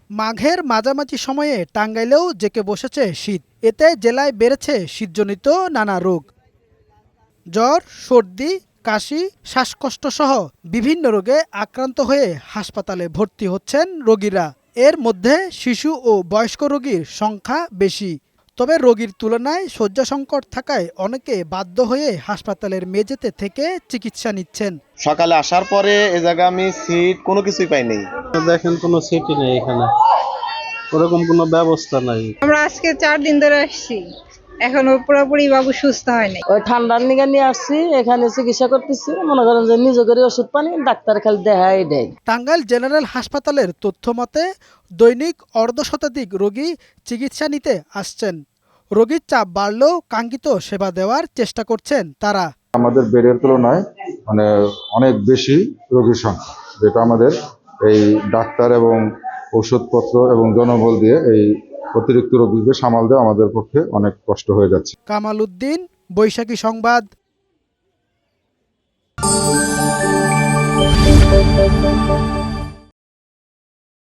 মাঘের মাঝামাঝি সময়ে টাঙ্গাইলেও জেঁকে বসেছে শীত। এতে জেলায় বেড়েছে শীতজনিত নানা রোগ। জ্বর, সর্দি, কাশি, শ্বাসকষ্টসহ বিভিন্ন রোগে আক্রান্ত হয়ে হাসপাতালে ভর্তি হচ্ছেন রোগীরা। এর মধ্যে শিশু ও বয়স্ক রোগীর সংখ্যা বেশি। তবে রোগীর তুলনায় শয্যা সংকট থাকায় অনেকে বাধ্য হয়ে হাসপাতালের মেঝেতে থেকে চিকিৎসা নিচ্ছেন। সকালে আসার পরে এ জায়গায় আমি সিট কোনো কিছুই পাইনি। দেখেন কোনো সিটি নেই এখানে, ওরকম কোনো ব্যবস্থা নাই। আমরা আজকে 4 দিন ধরে আসছি, এখনো পুরোপুরি বাবু সুস্থ হয়নি। ওই ঠান্ডার নিগা নিয়ে আসছি, এখানে চিকিৎসা করতেছি। মনে করেন যে নিজ করে ওষুধ পানি ডাক্তার খালি দেখাই দেয়। টাঙ্গাইল জেনারেল হাসপাতালের তথ্য মতে দৈনিক অর্ধশতাধিক রোগী চিকিৎসা নিতে আসছেন। রোগীর চাপ বাড়লেও কাঙ্ক্ষিত সেবা দেওয়ার চেষ্টা করছেন তারা। আমাদের বেডের তুলনায় মানে অনেক বেশি রোগীর সংখ্যা, যেটা আমাদের এই ডাক্তার এবং ওষুধপত্র এবং জনবল দিয়ে এই অতিরিক্ত রোগীকে সামাল দেওয়া আমাদের পক্ষে অনেক কষ্ট হয়ে যাচ্ছে। কামাল উদ্দিন, বৈশাখী সংবাদ,